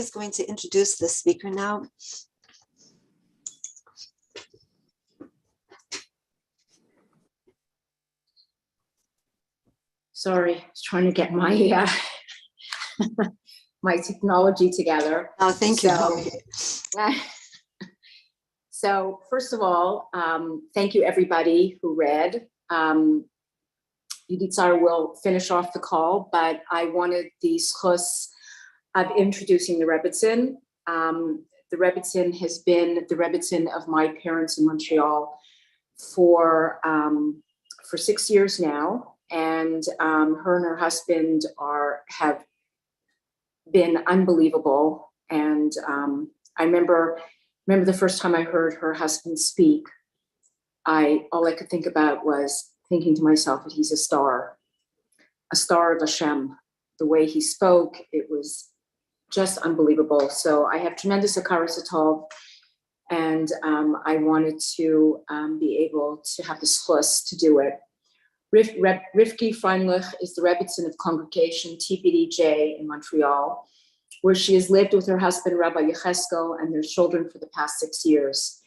is going to introduce the speaker now. Sorry, I was trying to get my my technology together. Oh, thank you. So first of all, thank you everybody who read. Yudit Zara will finish off the call, but I wanted the schus of introducing the Rebbetzin. The Rebbetzin has been the Rebbetzin of my parents in Montreal for 6 years now, and her and her husband have been unbelievable. And I remember the first time I heard her husband speak, all I could think about was thinking to myself that he's a star of Hashem. The way he spoke, it was just unbelievable. So I have tremendous hakaras hatov, and I wanted to be able to have the schus to do it. Rivki Freundlich is the Rebbetzin of Congregation TBDJ in Montreal, where she has lived with her husband, Rabbi Yechesko, and their children for the past 6 years.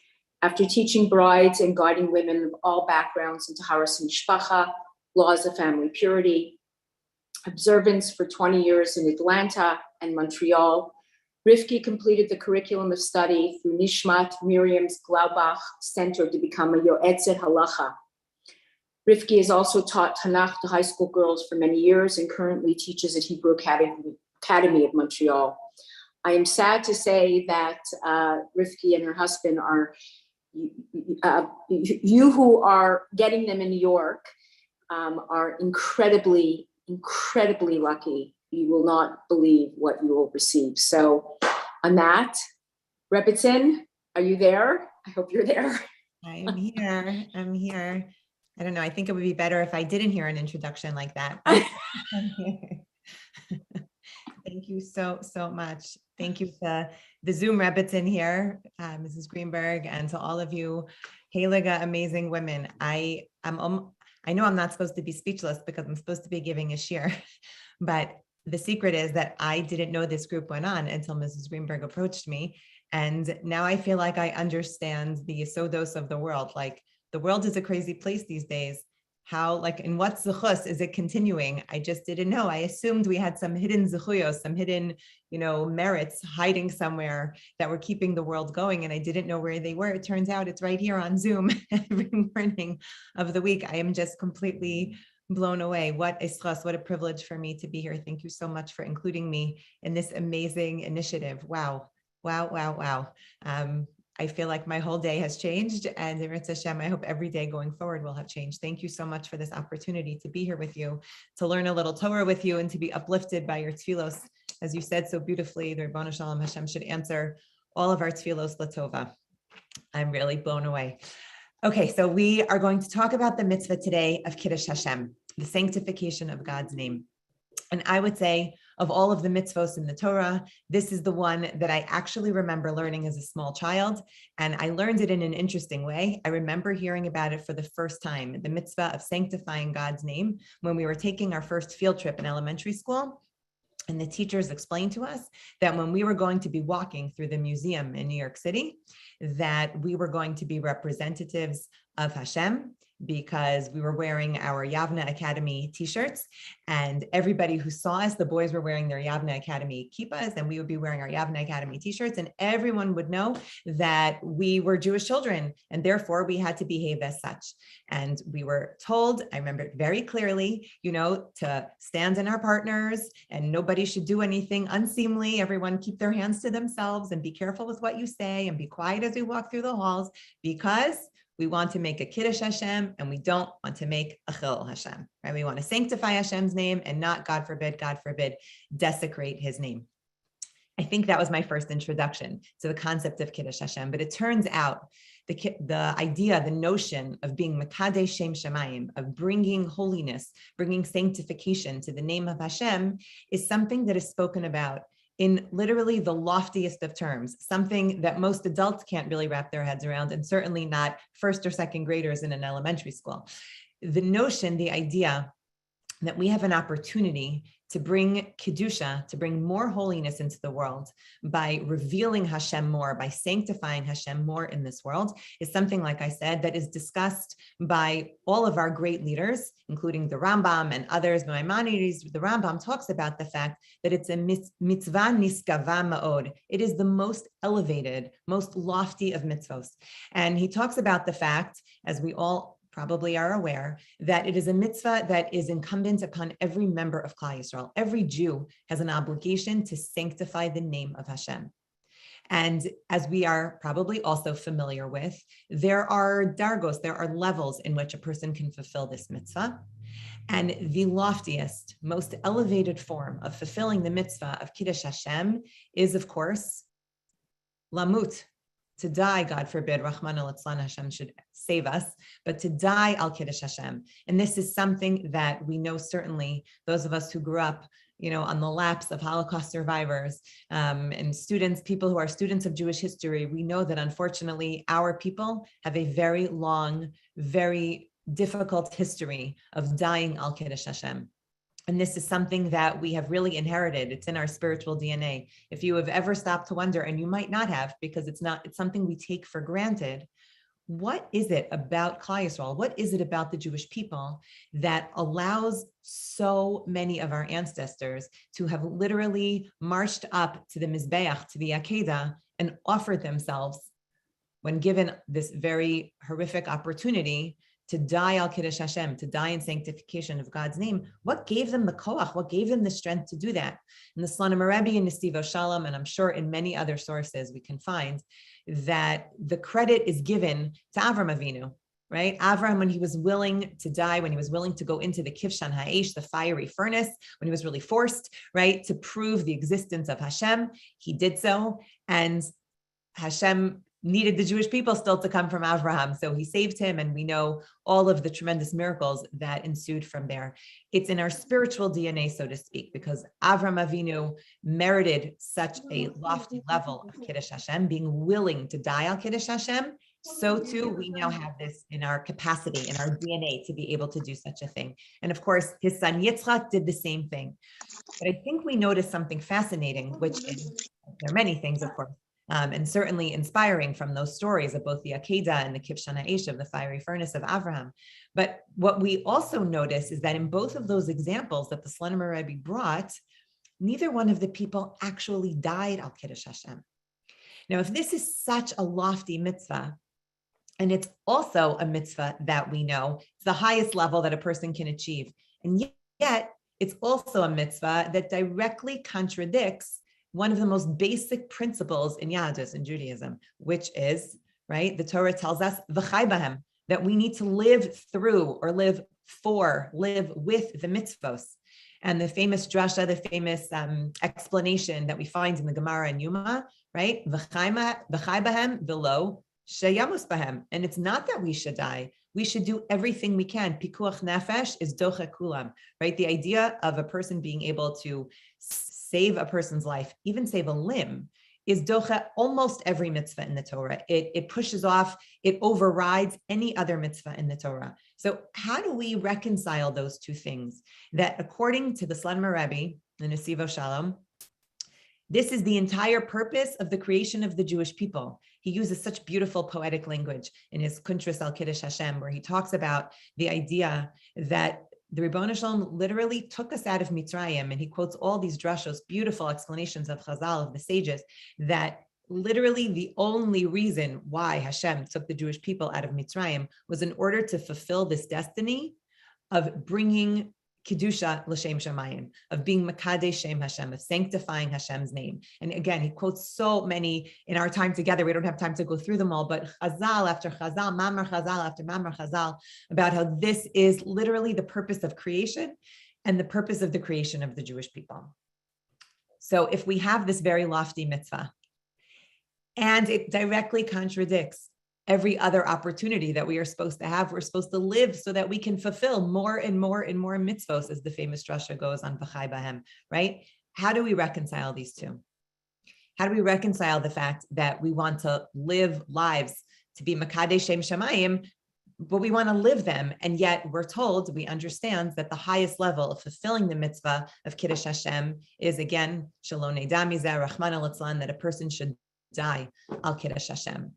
After teaching brides and guiding women of all backgrounds into Haras Mishpacha, laws of family purity, observance for 20 years in Atlanta and Montreal, Rivki completed the curriculum of study through Nishmat Miriam's Glaubach Center to become a Yoetzet Halacha. Rivki has also taught Tanakh to high school girls for many years and currently teaches at Hebrew Academy of Montreal. I am sad to say that Rivki and her husband are, you who are getting them in New York are incredibly lucky. You will not believe what you will receive. So on that, Rebbetzin, are you there? I hope you're there. I'm here. I don't know. I think it would be better if I didn't hear an introduction like that. Thank you so much. Thank you to the Zoom Rebbetzin here, Mrs. Greenberg, and to all of you, Heilige, amazing women. I know I'm not supposed to be speechless because I'm supposed to be giving a shir, but the secret is that I didn't know this group went on until Mrs. Greenberg approached me. And now I feel like I understand the sodos of the world. Like, the world is a crazy place these days. How, like, in what zechus is it continuing? I just didn't know. I assumed we had some hidden zechuyos, some hidden, merits hiding somewhere that were keeping the world going. And I didn't know where they were. It turns out it's right here on Zoom every morning of the week. I am just completely blown away. What a schus, what a privilege for me to be here. Thank you so much for including me in this amazing initiative. Wow. I feel like my whole day has changed, and Eretz Hashem, I hope every day going forward will have changed. Thank you so much for this opportunity to be here with you, to learn a little Torah with you, and to be uplifted by your tefillos. As you said so beautifully, the Ribbon Shalom Hashem should answer all of our tefillos latova. I'm really blown away. Okay, so we are going to talk about the mitzvah today of Kiddush Hashem, the sanctification of God's name. And I would say, of all of the mitzvos in the Torah, this is the one that I actually remember learning as a small child. And I learned it in an interesting way. I remember hearing about it for the first time, the mitzvah of sanctifying God's name, when we were taking our first field trip in elementary school. And the teachers explained to us that when we were going to be walking through the museum in New York City, that we were going to be representatives of Hashem, because we were wearing our Yavna Academy t-shirts, and everybody who saw us, the boys were wearing their Yavna Academy kippas, and we would be wearing our Yavna Academy t-shirts, and everyone would know that we were Jewish children, and therefore we had to behave as such. And we were told, I remember it very clearly, to stand in our partners, and nobody should do anything unseemly. Everyone keep their hands to themselves and be careful with what you say, and be quiet as we walk through the halls, because we want to make a Kiddush Hashem, and we don't want to make a Chil Hashem, right? We want to sanctify Hashem's name and not, God forbid, desecrate his name. I think that was my first introduction to the concept of Kiddush Hashem, but it turns out the idea, the notion of being Mekadesh Shem Shemayim, of bringing holiness, bringing sanctification to the name of Hashem, is something that is spoken about in literally the loftiest of terms, something that most adults can't really wrap their heads around, and certainly not first or second graders in an elementary school. The notion, the idea that we have an opportunity to bring Kedusha, to bring more holiness into the world by revealing Hashem more, by sanctifying Hashem more in this world, is something, like I said, that is discussed by all of our great leaders, including the Rambam and others. Maimonides, the Rambam talks about the fact that it's a mitzvah niskava ma'od. It is the most elevated, most lofty of mitzvos. And he talks about the fact, as we all probably are aware, that it is a mitzvah that is incumbent upon every member of Klal Yisrael. Every Jew has an obligation to sanctify the name of Hashem. And as we are probably also familiar with, there are dargos, there are levels in which a person can fulfill this mitzvah. And the loftiest, most elevated form of fulfilling the mitzvah of Kiddush Hashem is, of course, lamut, to die, God forbid, Rahman al-Itzlan, Hashem should save us, but to die al Kiddush Hashem. And this is something that we know certainly, those of us who grew up, on the laps of Holocaust survivors and students, people who are students of Jewish history, we know that unfortunately our people have a very long, very difficult history of dying al Kiddush Hashem. And this is something that we have really inherited. It's in our spiritual DNA. If you have ever stopped to wonder, and you might not have, because it's something we take for granted, what is it about Klal Yisrael? What is it about the Jewish people that allows so many of our ancestors to have literally marched up to the Mizbeach, to the Akedah, and offered themselves when given this very horrific opportunity to die al Kiddush Hashem, to die in sanctification of God's name? What gave them the koach? What gave them the strength to do that? In the Slonim Rebbe and Nesivo Shalom, and I'm sure in many other sources we can find that the credit is given to Avram Avinu, right? Avram, when he was willing to die, when he was willing to go into the Kivshan Ha'esh, the fiery furnace, when he was really forced, right, to prove the existence of Hashem, he did so. And Hashem needed the Jewish people still to come from Avraham. So he saved him, and we know all of the tremendous miracles that ensued from there. It's in our spiritual DNA, so to speak, because Avram Avinu merited such a lofty level of Kiddush Hashem, being willing to die al Kiddush Hashem. So too, we now have this in our capacity, in our DNA, to be able to do such a thing. And of course, his son Yitzchak did the same thing. But I think we noticed something fascinating, which is, there are many things, of course, and certainly inspiring from those stories of both the Akedah and the Kivshan Ha'esh, of the fiery furnace of Avraham. But what we also notice is that in both of those examples that the Slonim Rebbe brought, neither one of the people actually died al Kiddush Hashem. Now, if this is such a lofty mitzvah, and it's also a mitzvah that we know, it's the highest level that a person can achieve, and yet it's also a mitzvah that directly contradicts one of the most basic principles in Yahadus, in Judaism, which is, right, the Torah tells us, v'chai bahem, that we need to live through, or live with the mitzvos. And the famous drasha, the famous explanation that we find in the Gemara and Yuma, right, v'chai bahem v'lo sheyamus bahem. And it's not that we should die. We should do everything we can. Pikuach nefesh is doche kulam, right? The idea of a person being able to save a person's life, even save a limb, is docha almost every mitzvah in the Torah. It pushes off, it overrides any other mitzvah in the Torah. So how do we reconcile those two things? That according to the Slonim Rebbe, the Nesivo Shalom, this is the entire purpose of the creation of the Jewish people. He uses such beautiful poetic language in his Kuntras al Kiddush Hashem, where he talks about the idea that the Ribono Shalom literally took us out of Mitzrayim, and he quotes all these drashos, beautiful explanations of Chazal, of the sages, that literally the only reason why Hashem took the Jewish people out of Mitzrayim was in order to fulfill this destiny of bringing Kedusha l'shem shamayim, of being Makadesh Shem Hashem, of sanctifying Hashem's name. And again, he quotes so many in our time together. We don't have time to go through them all, but Chazal after Chazal, Mamar Chazal after Mamar Chazal, about how this is literally the purpose of creation and the purpose of the creation of the Jewish people. So if we have this very lofty mitzvah, and it directly contradicts every other opportunity that we are supposed to have, we're supposed to live so that we can fulfill more and more and more mitzvos, as the famous drasha goes on V'chai Bahem, right? How do we reconcile these two? How do we reconcile the fact that we want to live lives to be Makadesh Shem Shamayim, but we want to live them. And yet we're told, we understand that the highest level of fulfilling the mitzvah of Kiddush Hashem is, again, Shelo Neidah Mizeh Rachmana Litzlan, that a person should die al Kiddush Hashem.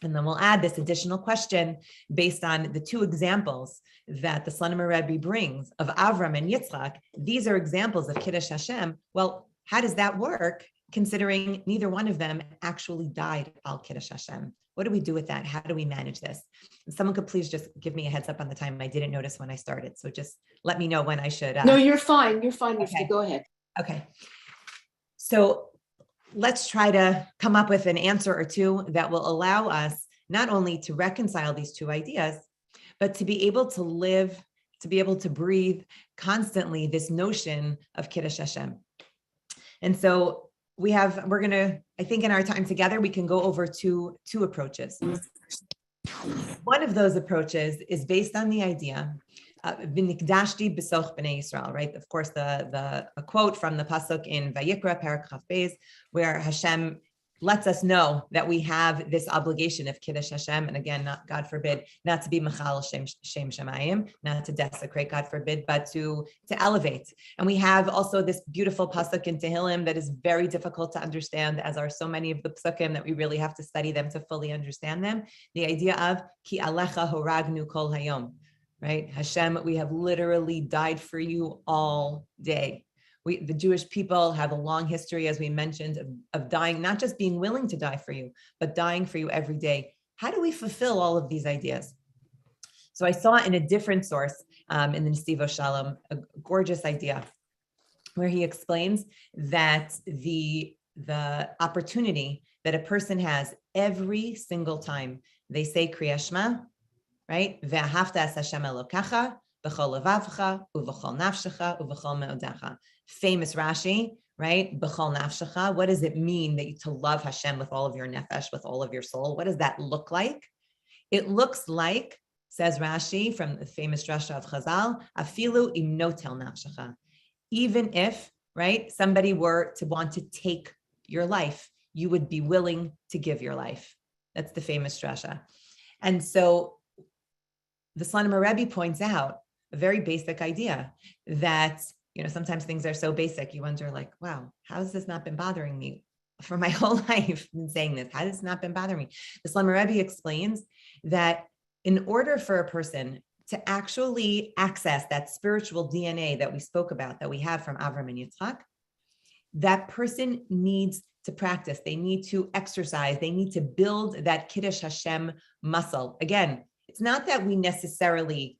And then we'll add this additional question based on the two examples that the Slonimer Rebbe brings of Avram and Yitzchak. These are examples of Kiddush Hashem. Well, how does that work, considering neither one of them actually died al Kiddush Hashem? What do we do with that? How do we manage this? And someone could please just give me a heads up on the time. I didn't notice when I started. So just let me know when I should. No, you're fine. You're fine. Okay. Go ahead. Okay. So let's try to come up with an answer or two that will allow us not only to reconcile these two ideas, but to be able to live, to be able to breathe constantly this notion of Kiddush Hashem. And so we're going to, I think in our time together, we can go over two approaches. One of those approaches is based on the idea, V'nikdashti b'soch b'nei Yisrael, right? Of course, a quote from the pasuk in Vayikra, Perek Chaf Beis, where Hashem lets us know that we have this obligation of Kiddush Hashem, and again, not, God forbid, not to be machal shem shemayim, not to desecrate, God forbid, but to elevate. And we have also this beautiful pasuk in Tehillim that is very difficult to understand, as are so many of the psukim that we really have to study them to fully understand them. The idea of ki alecha horagnu kol hayom, right? Hashem, we have literally died for you all day. The Jewish people have a long history, as we mentioned, of dying, not just being willing to die for you, but dying for you every day. How do we fulfill all of these ideas? So I saw in a different source in the Nesivo Shalom, a gorgeous idea where he explains that the opportunity that a person has every single time they say Kriya Shema, right? Ve'ahavta es Hashem Elokecha b'chol levavcha u'v'chol nafshecha u'v'chol me'odecha. Famous Rashi, right? B'chol nafshecha. What does it mean to love Hashem with all of your nefesh, with all of your soul? What does that look like? It looks like, says Rashi from the famous drasha of Chazal, afilu im notel nafshecha. Even if, right, somebody were to want to take your life, you would be willing to give your life. That's the famous drasha. And so the Slonimer Rebbe points out a very basic idea that, sometimes things are so basic, you wonder like, wow, how has this not been bothering me for my whole life? I've been saying this, how has this not been bothering me? The Slonimer Rebbe explains that in order for a person to actually access that spiritual DNA that we spoke about, that we have from Avram and Yitzchak, that person needs to practice, they need to exercise, they need to build that Kiddush Hashem muscle. Again, it's not that we necessarily,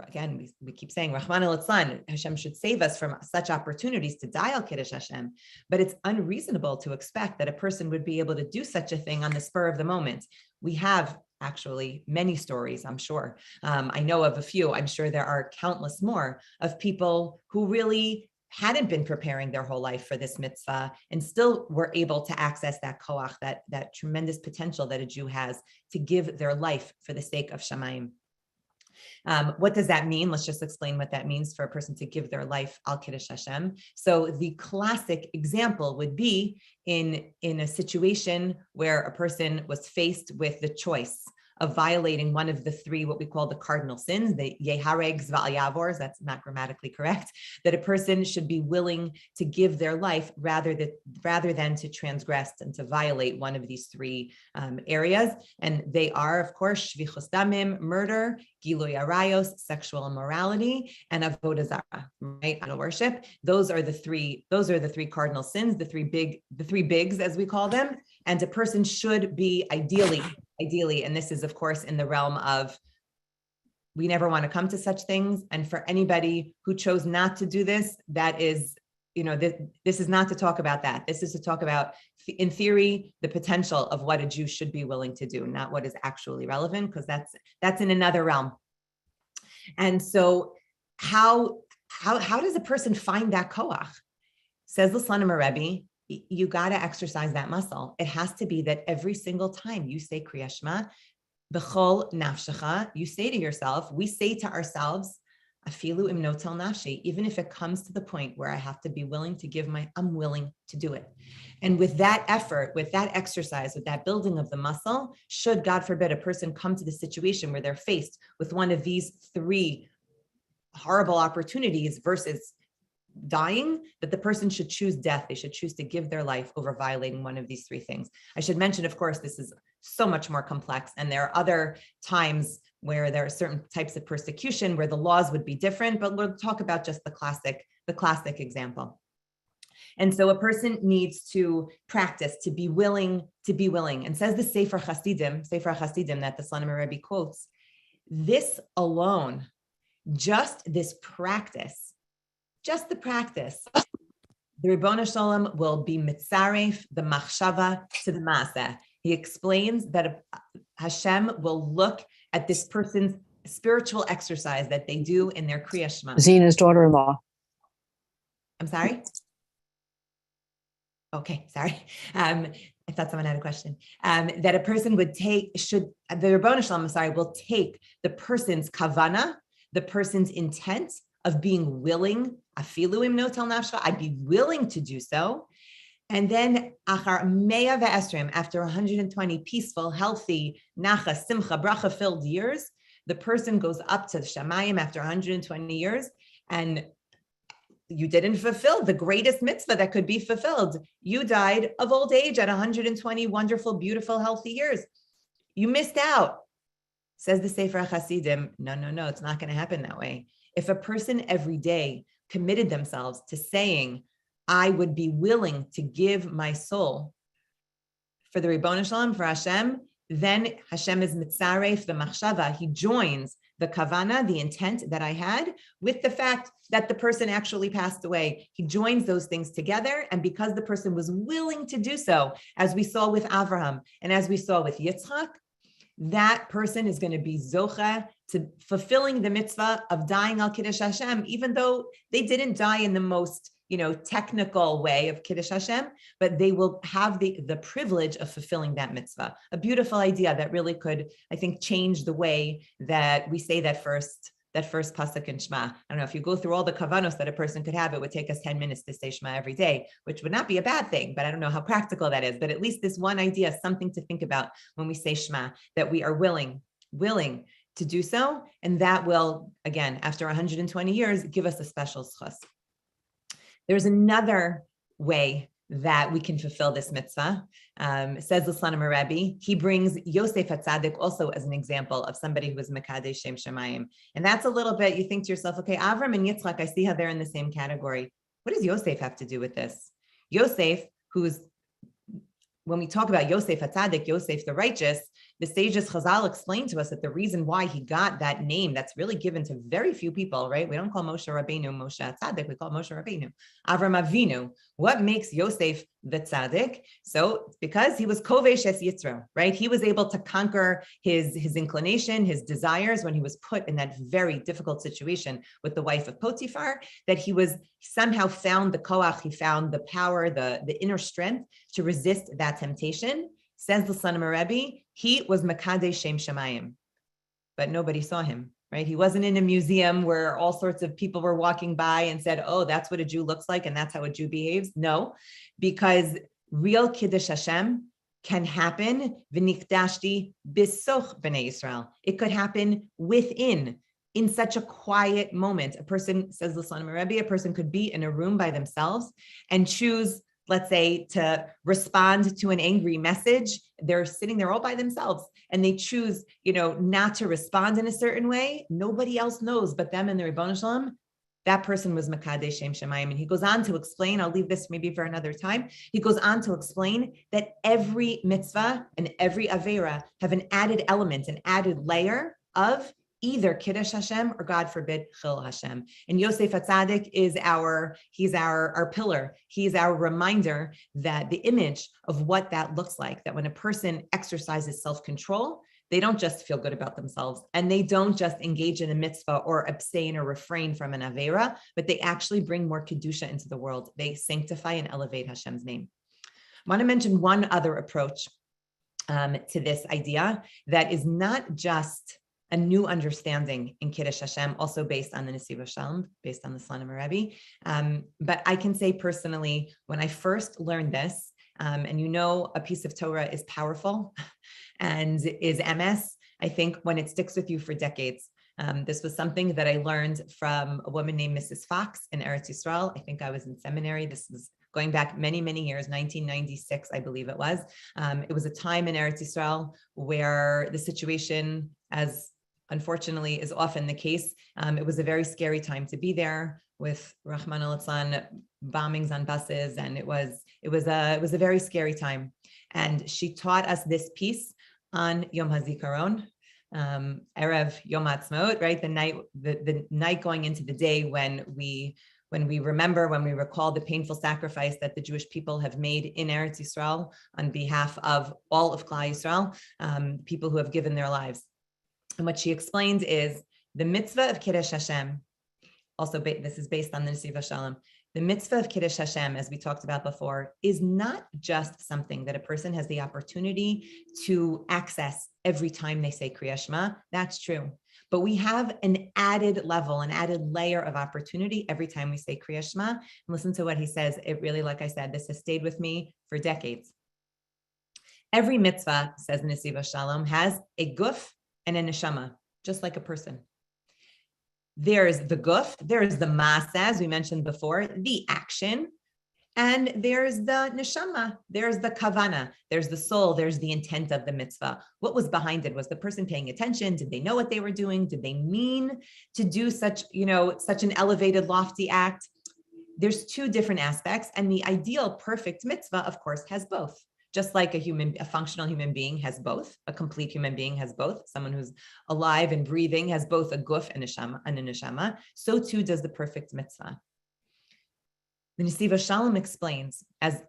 again, we keep saying, Rachmana Litzlan, Hashem should save us from such opportunities to die al Kiddush Hashem, but it's unreasonable to expect that a person would be able to do such a thing on the spur of the moment. We have actually many stories, I'm sure. I know of a few, I'm sure there are countless more of people who really hadn't been preparing their whole life for this mitzvah and still were able to access that koach, that tremendous potential that a Jew has to give their life for the sake of Shamayim. What does that mean? Let's just explain what that means for a person to give their life al Kiddush Hashem. So the classic example would be in a situation where a person was faced with the choice of violating one of the three, what we call the cardinal sins, the yeharegs va'al that's not grammatically correct, that a person should be willing to give their life rather than to transgress and to violate one of these three areas. And they are, of course, shvichus damim, murder, giloy arayos, sexual immorality, and avodah zarah, right? Idol worship. Those are the three cardinal sins, the three bigs, as we call them. And a person should be ideally, and this is of course in the realm of, we never want to come to such things. And for anybody who chose not to do this, that is, this is not to talk about that. This is to talk about, in theory, the potential of what a Jew should be willing to do, not what is actually relevant, because that's in another realm. And so how does a person find that koach? Says the Slonimer Rebbe, you got to exercise that muscle. It has to be that every single time you say Kriya Shema, b'chol nafshecha, you say to yourself, we say to ourselves, Afilu im notel nafshi, even if it comes to the point where I have to be willing to give I'm willing to do it. And with that effort, with that exercise, with that building of the muscle, should, God forbid, a person come to the situation where they're faced with one of these three horrible opportunities versus dying, that the person should choose death. They should choose to give their life over violating one of these three things. I should mention, of course, this is so much more complex, and there are other times where there are certain types of persecution where the laws would be different, but we'll talk about just the classic example. And so a person needs to practice, to be willing. And says the Sefer Hasidim that the Slonim Rebbe quotes, this alone, just this practice, just the practice, the Ribono Shalom will be mitzaref the machshava to the maaseh. He explains that Hashem will look at this person's spiritual exercise that they do in their Kriya Shema. Zena's daughter-in-law. I'm sorry? Okay, sorry. I thought someone had a question. That a person would the Ribono Shalom, will take the person's kavana, the person's intent of being willing, afilu im notel nafsha, I'd be willing to do so. And then after 120 peaceful, healthy, nacha, simcha, bracha-filled years, the person goes up to the Shamayim after 120 years, and you didn't fulfill the greatest mitzvah that could be fulfilled. You died of old age at 120 wonderful, beautiful, healthy years. You missed out. Says the Sefer Hasidim, no, it's not going to happen that way. If a person every day committed themselves to saying, I would be willing to give my soul for the Ribono Shalom, for Hashem, then Hashem is mitzaref the machshava. He joins the kavana, the intent that I had, with the fact that the person actually passed away. He joins those things together, and because the person was willing to do so, as we saw with Avraham and as we saw with Yitzchak, that person is going to be zocha to fulfilling the mitzvah of dying al Kiddush Hashem, even though they didn't die in the most technical way of Kiddush Hashem, but they will have the privilege of fulfilling that mitzvah. A beautiful idea that really could, I think, change the way that we say that first pasuk in Shema. I don't know, if you go through all the kavanos that a person could have, it would take us 10 minutes to say Shema every day, which would not be a bad thing, but I don't know how practical that is. But at least this one idea is something to think about when we say Shema, that we are willing to do so. And that will, again, after 120 years, give us a special schus. There's another way that we can fulfill this mitzvah, says the Slonim Rebbe. He brings Yosef HaTzadik also as an example of somebody who was Mekadesh Shem Shemayim. And that's a little bit, you think to yourself, okay, Avram and Yitzchak, I see how they're in the same category. What does Yosef have to do with this? Yosef, when we talk about Yosef HaTzadik, Yosef the righteous, the sages Chazal explained to us that the reason why he got that name that's really given to very few people, right? We don't call Moshe Rabbeinu Moshe HaTzadik, we call Moshe Rabbeinu Avram Avinu. What makes Yosef the tzaddik? So because he was kovesh es Yitzro, right? He was able to conquer his inclination, his desires when he was put in that very difficult situation with the wife of Potiphar, that he somehow found the koach, he found the power, the inner strength to resist that temptation. Says the Slonim Rebbe, he was Mekadesh Shem Shemayim, but nobody saw him, right? He wasn't in a museum where all sorts of people were walking by and said, oh, that's what a Jew looks like and that's how a Jew behaves. No, because real Kiddush Hashem can happen, v'nikdashti bisoch b'nei Yisrael. It could happen in such a quiet moment. A person, says the Slonim Rebbe, a person could be in a room by themselves and choose, let's say, to respond to an angry message. They're sitting there all by themselves and they choose, not to respond in a certain way. Nobody else knows but them and the Ribono Shalom. That person was Mekadesh Shem Shemayim. And he goes on to explain, I'll leave this maybe for another time. He goes on to explain that every mitzvah and every avera have an added element, an added layer of either Kiddush Hashem or, God forbid, Chil Hashem. And Yosef HaTzadik is our pillar. He's our reminder that the image of what that looks like, that when a person exercises self-control, they don't just feel good about themselves and they don't just engage in a mitzvah or abstain or refrain from an avera, but they actually bring more Kedusha into the world. They sanctify and elevate Hashem's name. I want to mention one other approach to this idea that is not just a new understanding in Kiddush Hashem, also based on the Nesiva Shalom, based on the Slonim Rebbe. But I can say personally, when I first learned this, and a piece of Torah is powerful and is MS, I think when it sticks with you for decades. This was something that I learned from a woman named Mrs. Fox in Eretz Yisrael. I think I was in seminary. This was going back many, many years, 1996, I believe it was. It was a time in Eretz Yisrael where the situation, as unfortunately is often the case, it was a very scary time to be there with Rahman al-Litzlan bombings on buses, and it was a very scary time. And she taught us this piece on Yom HaZikaron, Erev Yom HaAtzmaut, right? The night going into the day when we remember, when we recall the painful sacrifice that the Jewish people have made in Eretz Yisrael on behalf of all of Klal Yisrael, people who have given their lives. And what she explains is the mitzvah of Kiddush Hashem, also this is based on the Nesiva Shalom, the mitzvah of Kiddush Hashem, as we talked about before, is not just something that a person has the opportunity to access every time they say Kriya Shema. That's true. But we have an added level, an added layer of opportunity every time we say Kriya Shema. And listen to what he says. It really, like I said, this has stayed with me for decades. Every mitzvah, says Nesiva Shalom, has a guf and a neshama, just like a person. There's the guf, there's the masa, as we mentioned before, the action, and there's the neshama, there's the kavana, there's the soul, there's the intent of the mitzvah. What was behind it? Was the person paying attention? Did they know what they were doing? Did they mean to do such an elevated, lofty act? There's two different aspects, and the ideal perfect mitzvah, of course, has both. Just like a functional human being has both, a complete human being has both, someone who's alive and breathing has both a guf and a neshama, so too does the perfect mitzvah. The Nesiva Shalom explains, as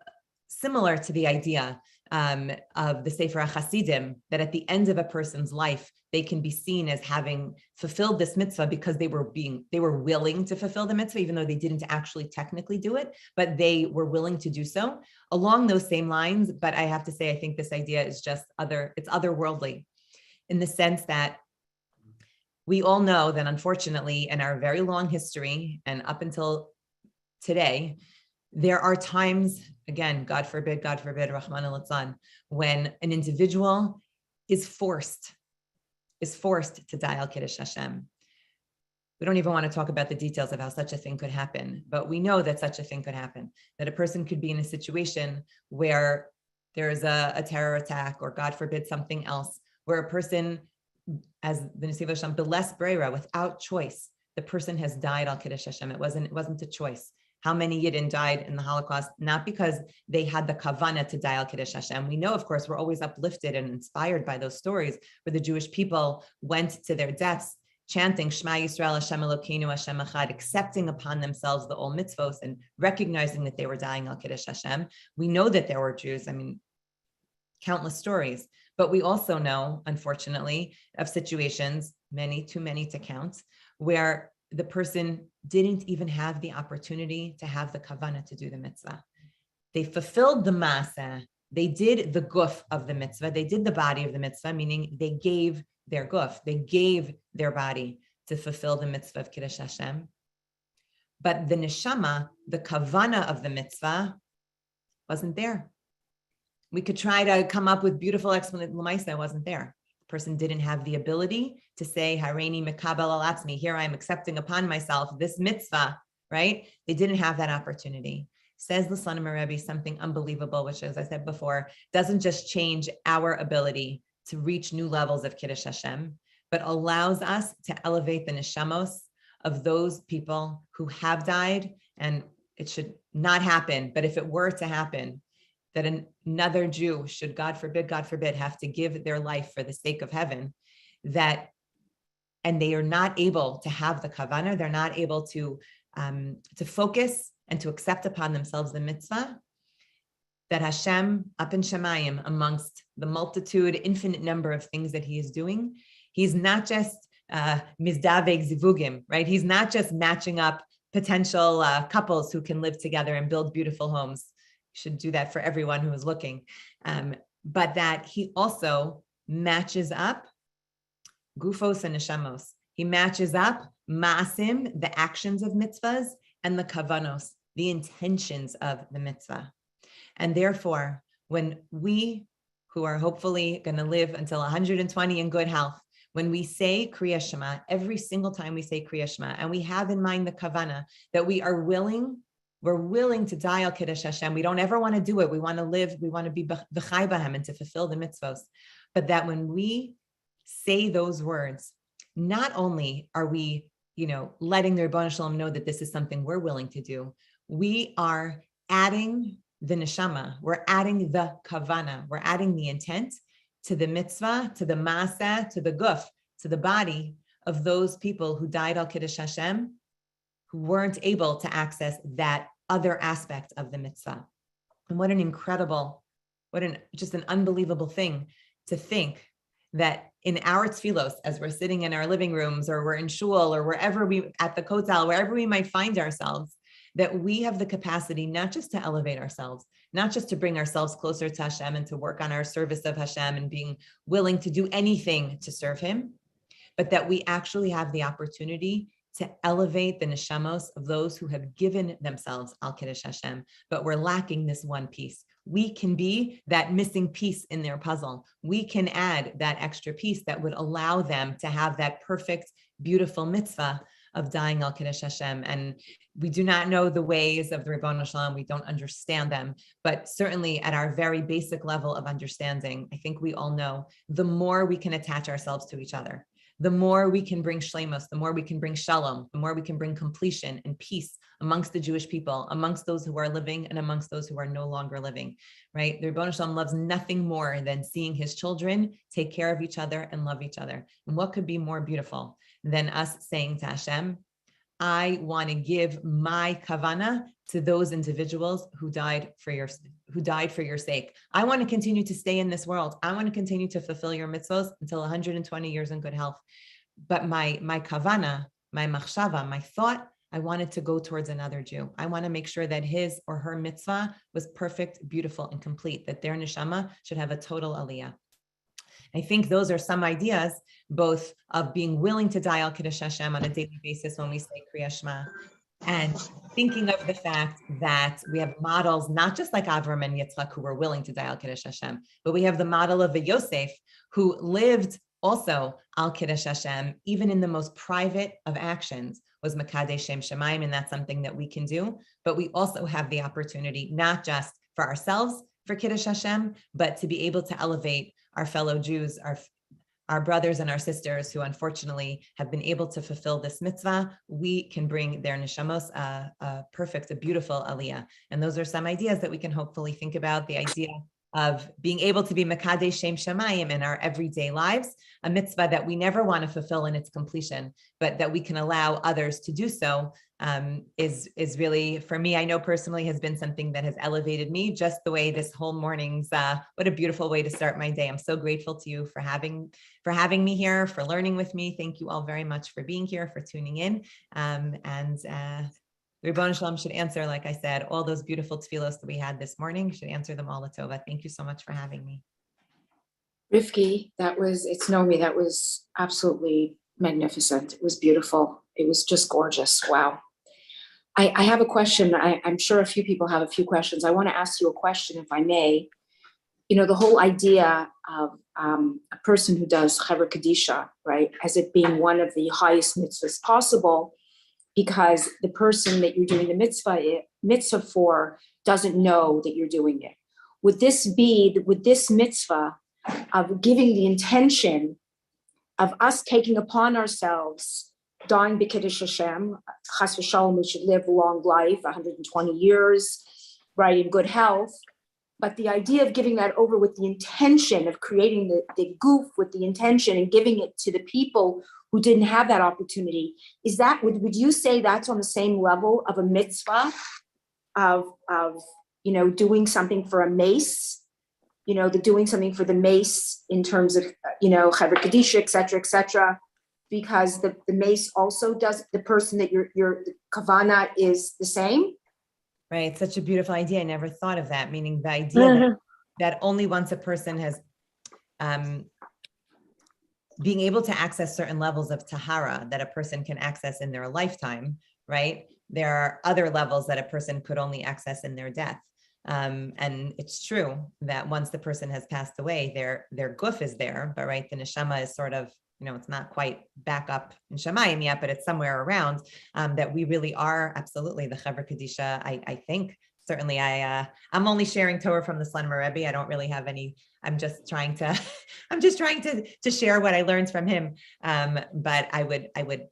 similar to the idea of the Sefer HaChasidim, that at the end of a person's life, they can be seen as having fulfilled this mitzvah because they were willing to fulfill the mitzvah, even though they didn't actually technically do it, but they were willing to do so. Along those same lines, but I have to say, I think this idea is just it's otherworldly, in the sense that we all know that unfortunately, in our very long history and up until today, there are times, again, God forbid, Rahman al-Litzlan, when an individual is forced to die al Kiddush Hashem. We don't even want to talk about the details of how such a thing could happen, but we know that such a thing could happen, that a person could be in a situation where there's a terror attack, or God forbid something else, where a person, as the Nesiva Shalom, beles breira, without choice, the person has died al Kiddush Hashem. It wasn't a choice. How many Yidden died in the Holocaust? Not because they had the kavana to die al Kiddush Hashem. We know, of course, we're always uplifted and inspired by those stories where the Jewish people went to their deaths chanting Shema Yisrael Hashem Elokeinu Hashem Echad, accepting upon themselves the old mitzvos and recognizing that they were dying al Kiddush Hashem. We know that there were Jews, countless stories, but we also know, unfortunately, of situations, too many to count, where the person didn't even have the opportunity to have the kavana to do the mitzvah. They fulfilled the masa. They did the guf of the mitzvah. They did the body of the mitzvah, meaning they gave their guf. They gave their body to fulfill the mitzvah of Kiddush Hashem. But the neshama, the kavana of the mitzvah, wasn't there. We could try to come up with beautiful explanations. L'maisa wasn't there. The person didn't have the ability to say, Hareini mekabel al atzmi, here I am accepting upon myself this mitzvah, right? They didn't have that opportunity. Says the Slonim Rebbe something unbelievable, which, as I said before, doesn't just change our ability to reach new levels of Kiddush Hashem, but allows us to elevate the neshamos of those people who have died. And it should not happen, but if it were to happen, that another Jew should, God forbid, have to give their life for the sake of heaven, and they are not able to have the kavanah, they're not able to focus and to accept upon themselves the mitzvah, that Hashem, up in Shemayim, amongst the multitude, infinite number of things that he is doing, he's not just mizdaveg zivugim, right? He's not just matching up potential couples who can live together and build beautiful homes. Should do that for everyone who is looking, but that he also matches up gufos and neshamos. He matches up maasim, the actions of mitzvahs, and the kavanos, the intentions of the mitzvah. And therefore, when we, who are hopefully going to live until 120 in good health, when we say Kriya Shema, every single time we say Kriya Shema, and we have in mind the kavana that we're willing to die al Kiddush Hashem. We don't ever want to do it. We want to live, we want to be b'chai b'hem and to fulfill the mitzvos. But that when we say those words, not only are we, letting the Rebbeinu Shalom know that this is something we're willing to do, we are adding the neshama, we're adding the kavana, we're adding the intent to the mitzvah, to the maaseh, to the guf, to the body of those people who died al Kiddush Hashem, who weren't able to access that other aspect of the mitzvah. And what an incredible, just an unbelievable thing to think that in our tefillos, as we're sitting in our living rooms, or we're in shul, or wherever at the kotel, wherever we might find ourselves, that we have the capacity not just to elevate ourselves, not just to bring ourselves closer to Hashem and to work on our service of Hashem and being willing to do anything to serve Him, but that we actually have the opportunity to elevate the neshamos of those who have given themselves al Kiddush Hashem, but we're lacking this one piece. We can be that missing piece in their puzzle. We can add that extra piece that would allow them to have that perfect, beautiful mitzvah of dying al Kiddush Hashem. And we do not know the ways of the Rebbeinu Shalom. We don't understand them, but certainly at our very basic level of understanding, I think we all know the more we can attach ourselves to each other, the more we can bring shlemos, the more we can bring shalom, the more we can bring completion and peace amongst the Jewish people, amongst those who are living and amongst those who are no longer living, right? The Rebbeinu Shalom loves nothing more than seeing his children take care of each other and love each other. And what could be more beautiful than us saying to Hashem, I want to give my kavana to those individuals who died for your sake. I want to continue to stay in this world. I want to continue to fulfill your mitzvos until 120 years in good health. But my kavana, my machshava, my thought, I wanted to go towards another Jew. I want to make sure that his or her mitzvah was perfect, beautiful, and complete, that their neshama should have a total aliyah. I think those are some ideas, both of being willing to die al Kiddush Hashem on a daily basis when we say Kriya Shema, and thinking of the fact that we have models, not just like Avram and Yitzchak, who were willing to die al Kiddush Hashem, but we have the model of a Yosef who lived also al Kiddush Hashem, even in the most private of actions, was Mekadesh Shem Shemaim, and that's something that we can do. But we also have the opportunity, not just for ourselves, for Kiddush Hashem, but to be able to elevate our fellow Jews, our brothers and our sisters who unfortunately have been able to fulfill this mitzvah. We can bring their neshamos a beautiful aliyah. And those are some ideas that we can hopefully think about, the idea of being able to be Mekadesh Shem Shamayim in our everyday lives, a mitzvah that we never want to fulfill in its completion, but that we can allow others to do so, is really, for me, I know personally, has been something that has elevated me, just the way this whole morning's, what a beautiful way to start my day. I'm so grateful to you for having me here, for learning with me. Thank you all very much for being here, for tuning in. Rebbeinu Shalom should answer, like I said, all those beautiful tefillos that we had this morning, should answer them all Latova. Thank you so much for having me. Rivki, that was absolutely magnificent. It was beautiful. It was just gorgeous. Wow. I have a question. I'm sure a few people have a few questions. I want to ask you a question, if I may. The whole idea of a person who does Chaver Kadisha, right, as it being one of the highest mitzvahs possible, because the person that you're doing the mitzvah for doesn't know that you're doing it. Would this mitzvah of giving the intention of us taking upon ourselves dying b'Kiddush Hashem, chas v'shalom, we should live a long life, 120 years, right, in good health. But the idea of giving that over with the intention of creating the goof with the intention and giving it to the people who didn't have that opportunity, would you say that's on the same level of a mitzvah of doing something for a mace, doing something for the mace in terms of, Chaver Kadisha, et cetera, because the mace also does, the person that your kavana is the same? Right. Such a beautiful idea. I never thought of that, meaning the idea that only once a person has being able to access certain levels of tahara that a person can access in their lifetime, right? There are other levels that a person could only access in their death. And it's true that once the person has passed away, their guf is there, but right, the neshama is sort of, it's not quite back up in Shamayim yet, but it's somewhere around, that we really are absolutely the Chevra Kadisha. I think certainly I'm only sharing Torah from the Slonimer Rebbe. I don't really have any, I'm just trying to share what I learned from him. But I would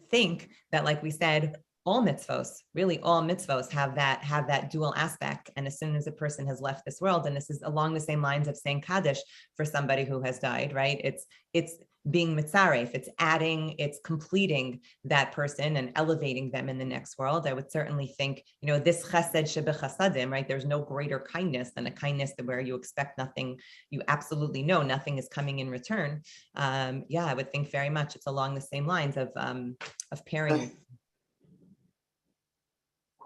think that, like we said, all mitzvos have that dual aspect. And as soon as a person has left this world, and this is along the same lines of saying Kaddish for somebody who has died, right? It's being mitzaref, it's completing that person and elevating them in the next world. I would certainly think, this chesed shebechasadim, right? There's no greater kindness than a kindness where you expect nothing, you absolutely know nothing is coming in return. I would think very much it's along the same lines of pairing.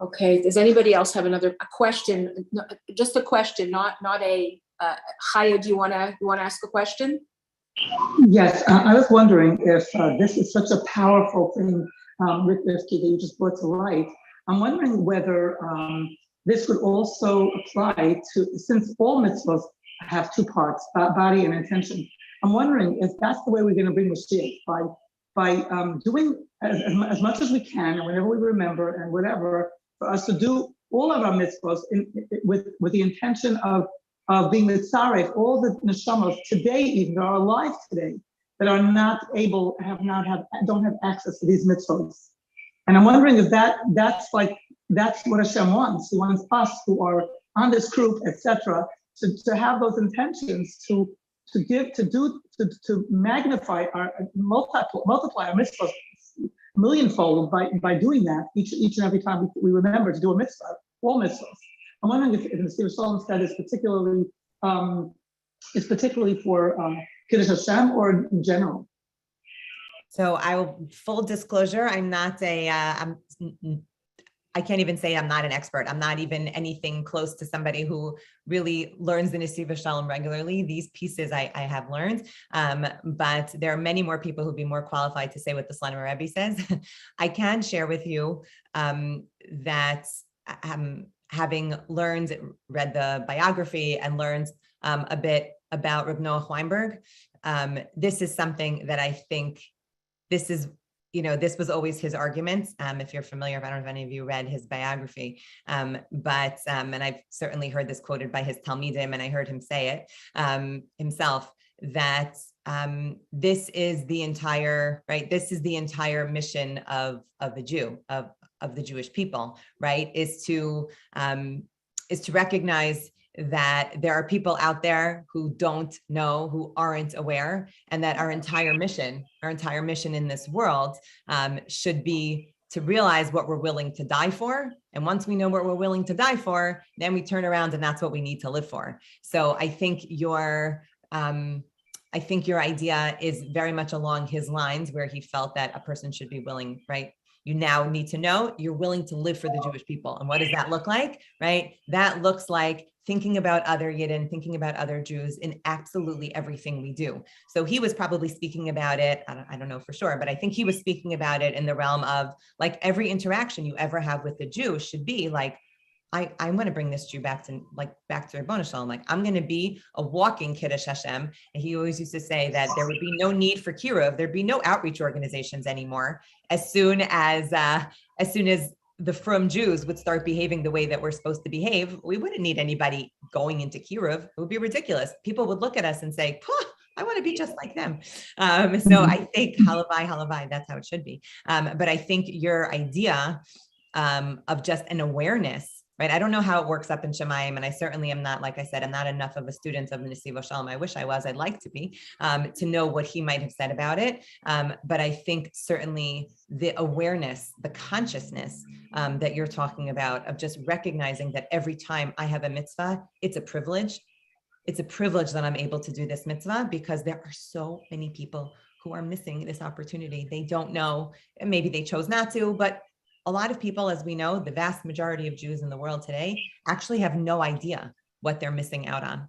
Okay, does anybody else have a question? No, just a question, not a, Chaya, do you want to ask a question? Yes, I was wondering if this is such a powerful thing, Rivki, that you just brought to light. I'm wondering whether this would also apply to, since all mitzvahs have two parts, body and intention. I'm wondering if that's the way we're going to bring Mashiach, by doing as much as we can, and whenever we remember and whatever, for us to do all of our mitzvahs with the intention of being mitzaref, all the neshamos today, even that are alive today, that are not able, don't have access to these mitzvahs. And I'm wondering if that's what Hashem wants. He wants us who are on this group, etc., to have those intentions to magnify multiply our mitzvahs millionfold by doing that each and every time we remember to do a mitzvah, all mitzvahs. I'm wondering if the Steve Solomon said is particularly for Kiddush Hashem or in general. So full disclosure, I'm not I can't even say I'm not an expert. I'm not even anything close to somebody who really learns the Nesiva Shalom regularly. These pieces I have learned, but there are many more people who'd be more qualified to say what the Slonimer Rebbe says. I can share with you that having read the biography and learned a bit about Reb Noach Weinberg, this is something that I think this was always his argument. If you're familiar, I don't know if any of you read his biography, and I've certainly heard this quoted by his Talmidim, and I heard him say it himself, that this is the entire mission of a Jew, of the Jewish people, right? Is to recognize that there are people out there who don't know, who aren't aware, and that our entire mission in this world should be to realize what we're willing to die for. And once we know what we're willing to die for, then we turn around and that's what we need to live for. So I think your idea is very much along his lines, where he felt that a person should be willing, right? You now need to know you're willing to live for the Jewish people. And what does that look like, right? That looks like thinking about other Yidden, thinking about other Jews in absolutely everything we do. So he was probably speaking about it, I don't know for sure, but I think he was speaking about it in the realm of, like, every interaction you ever have with a Jew should be like, I'm going to bring this Jew back to Ribono Shalom. Like, I'm going to be a walking Kiddush Hashem. And he always used to say that there would be no need for kiruv. There'd be no outreach organizations anymore. As soon as the frum Jews would start behaving the way that we're supposed to behave, we wouldn't need anybody going into kiruv. It would be ridiculous. People would look at us and say, I want to be just like them. So I think halavai, that's how it should be. But I think your idea of just an awareness, right? I don't know how it works up in Shemayim, and I certainly am not, like I said, I'm not enough of a student of the Nesiva Shalom. I wish I was, I'd like to be, to know what he might have said about it. But I think certainly the awareness, the consciousness that you're talking about, of just recognizing that every time I have a mitzvah, it's a privilege. It's a privilege that I'm able to do this mitzvah, because there are so many people who are missing this opportunity. They don't know, and maybe they chose not to, but a lot of people, as we know, the vast majority of Jews in the world today actually have no idea what they're missing out on.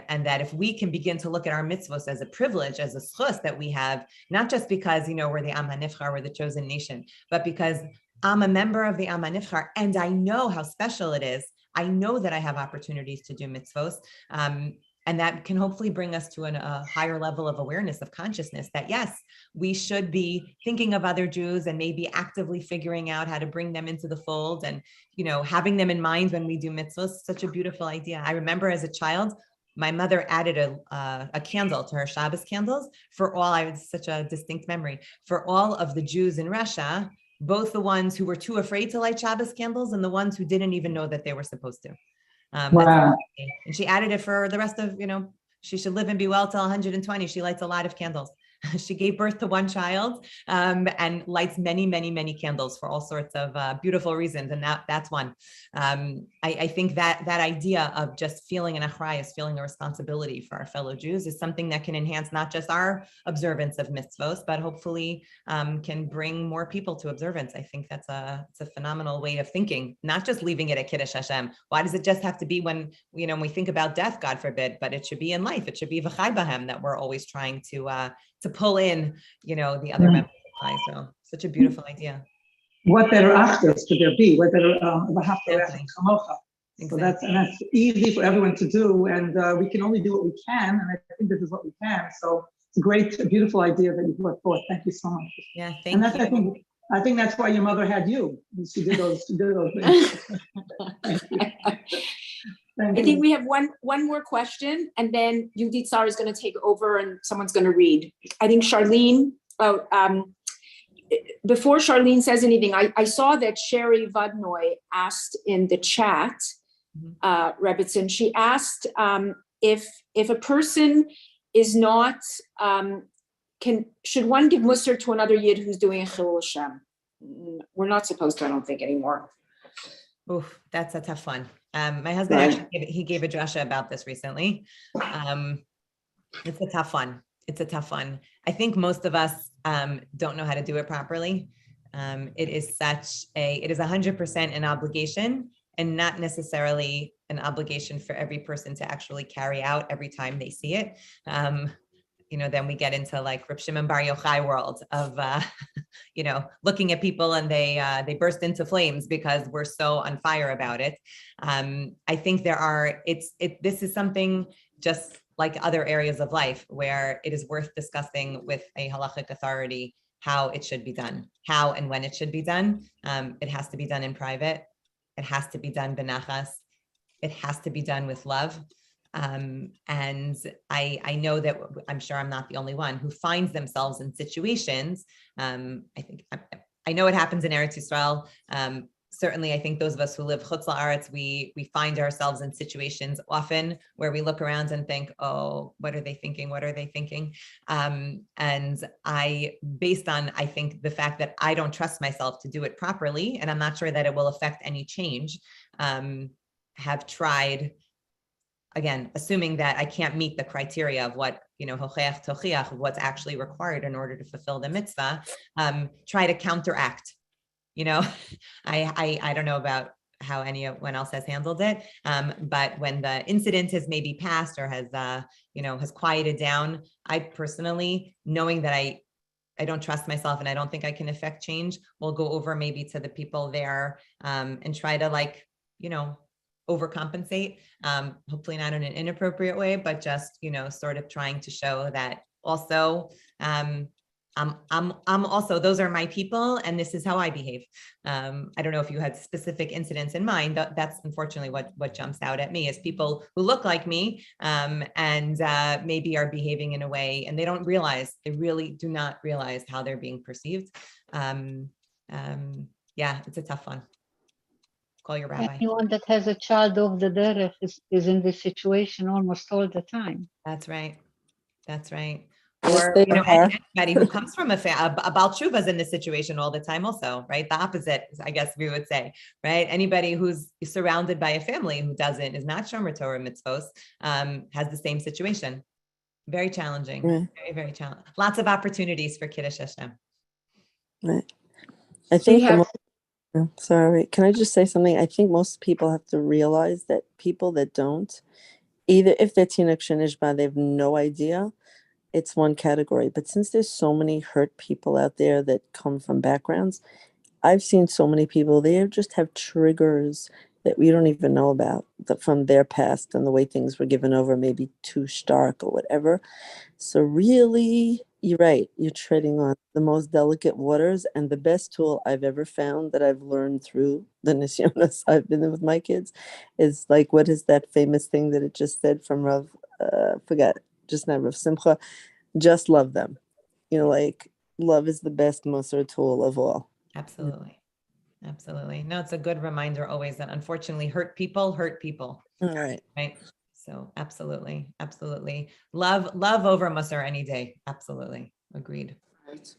And that if we can begin to look at our mitzvahs as a privilege, as a schus that we have, not just because, we're the Am HaNivchar, we're the chosen nation, but because I'm a member of the Am HaNivchar and I know how special it is. I know that I have opportunities to do mitzvahs. And that can hopefully bring us to a higher level of awareness, of consciousness that yes, we should be thinking of other Jews and maybe actively figuring out how to bring them into the fold and, having them in mind when we do mitzvahs. Such a beautiful idea. I remember as a child, my mother added a candle to her Shabbos candles for all, I had such a distinct memory, for all of the Jews in Russia, both the ones who were too afraid to light Shabbos candles and the ones who didn't even know that they were supposed to. Wow. And she added it for the rest of, she should live and be well till 120. She lights a lot of candles. She gave birth to one child and lights many, many, many candles for all sorts of beautiful reasons. And that's one. I think that idea of just feeling an achrayus, feeling a responsibility for our fellow Jews is something that can enhance not just our observance of mitzvos, but hopefully can bring more people to observance. I think it's a phenomenal way of thinking, not just leaving it at Kiddush Hashem. Why does it just have to be when, we think about death, God forbid, but it should be in life. It should be v'chai b'hem that we're always trying to pull in, the other members of life. So such a beautiful idea. What better actors could there be? What better Exactly. So that's easy for everyone to do, and we can only do what we can, and I think this is what we can. So it's a great, beautiful idea that you brought forth. Thank you so much. Yeah, thank you. I think that's why your mother had you. She did those things. I think we have one more question, and then Yudit Tsar is going to take over and someone's going to read. I think Charlene, before Charlene says anything, I saw that Sherry Vadnoy asked in the chat, Rebbetzin, she asked if a person is not, should one give Musar to another Yid who's doing a Chilul Hashem? We're not supposed to, I don't think, anymore. Oof, that's a tough one. My husband actually he gave a drasha about this recently. It's a tough one. I think most of us don't know how to do it properly. It is 100% an obligation and not necessarily an obligation for every person to actually carry out every time they see it. Then we get into like Reb Shimon Bar Yochai world of, looking at people and they burst into flames because we're so on fire about it. I think this is something just like other areas of life where it is worth discussing with a halachic authority how it should be done, how and when it should be done. It has to be done in private. It has to be done benachas. It has to be done with love. And I know that I'm sure I'm not the only one who finds themselves in situations. I know it happens in Eretz Yisrael. Certainly, I think those of us who live chutz la'aretz, we find ourselves in situations often where we look around and think, oh, what are they thinking? What are they thinking? And based on, I think, the fact that I don't trust myself to do it properly, and I'm not sure that it will affect any change, have tried, again, assuming that I can't meet the criteria of what, hocheach tochiach, of what's actually required in order to fulfill the mitzvah, try to counteract. I don't know about how anyone else has handled it, but when the incident has maybe passed or has quieted down, I personally, knowing that I don't trust myself and I don't think I can affect change, will go over maybe to the people there and try to overcompensate, hopefully not in an inappropriate way, but just, sort of trying to show that also, I'm also, those are my people and this is how I behave. I don't know if you had specific incidents in mind. That's unfortunately what jumps out at me is people who look like me and maybe are behaving in a way and they really do not realize how they're being perceived. Yeah, it's a tough one. Call your rabbi. Anyone that has a child of the derech is in this situation almost all the time. That's right. Yes, Or they are. anybody who comes from a Baal Tshuva is in this situation all the time also, right? The opposite, I guess we would say, right? Anybody who's surrounded by a family who is not Shomer Torah mitzvos, has the same situation. Very challenging, Right. Very, very challenging. Lots of opportunities for Kiddush Hashem. Right. I think I'm sorry. Can I just say something? I think most people have to realize that people that don't, either if they're Tinuk Shenishba, they have no idea, it's one category. But since there's so many hurt people out there that come from backgrounds, I've seen so many people, they just have triggers that we don't even know about from their past and the way things were given over, maybe too stark or whatever. So really, you're right. You're treading on the most delicate waters, and the best tool I've ever found that I've learned through the nisyonos I've been in with my kids is like, what is that famous thing that it just said from Rav? Forgot, just now Rav Simcha. Just love them. Like love is the best Musar tool of all. Absolutely. Absolutely. No, it's a good reminder always that unfortunately hurt people. All right. Right. So absolutely. Absolutely. Love over Musar any day. Absolutely. Agreed. Right.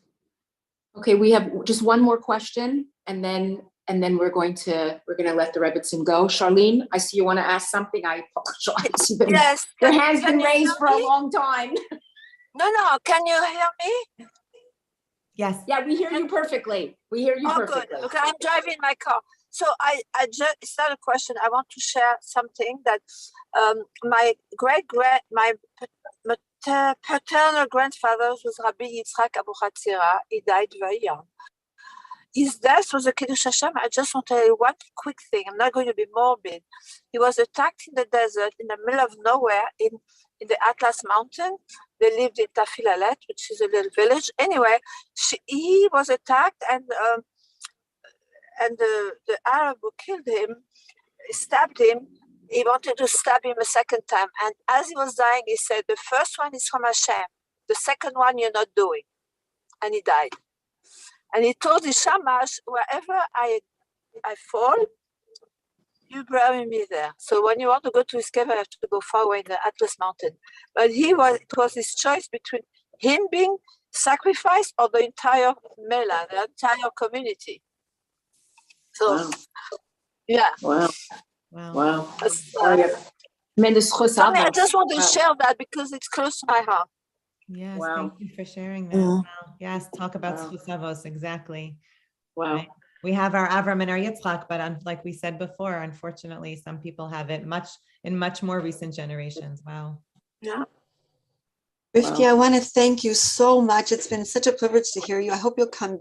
Okay, we have just one more question, and then we're going to let the Rebbetzin go. Charlene, I see you want to ask something. I apologize. Yes. Your hand's been Can you raised hear for a me? long time. No. Can you hear me? Yes. Yeah, we hear you perfectly. We hear you Oh, perfectly. good. Okay, I'm driving my car. So I just, it's not a question. I want to share something that my paternal grandfather was Rabbi Yitzhak Abuchatzira. He died very young. His death was a Kiddush Hashem. I just want to tell you one quick thing. I'm not going to be morbid. He was attacked in the desert in the middle of nowhere in the Atlas Mountain. They lived in Tafilalet, which is a little village. Anyway, he was attacked, and the Arab who killed him stabbed him. He wanted to stab him a second time. And as he was dying, he said, the first one is from Hashem. The second one you're not doing. And he died. And he told the Shamash, wherever I fall, you bury me there. So when you want to go to his cave, I have to go far away in the Atlas Mountain. But it was his choice between him being sacrificed or the entire Mela, the entire community. So, Wow. yeah. Wow. Wow. Tremendous chus I just want to Wow. share that because it's close to my heart. Yes. Wow. Thank you for sharing that. Yeah. Wow. Yes. Talk about Wow. Chusavos. Exactly. Wow. Right. We have our Avram and our Yitzchak, but like we said before, unfortunately, some people have it in much more recent generations. Wow. Yeah. Rivki, I want to thank you so much. It's been such a privilege to hear you. I hope you'll come back.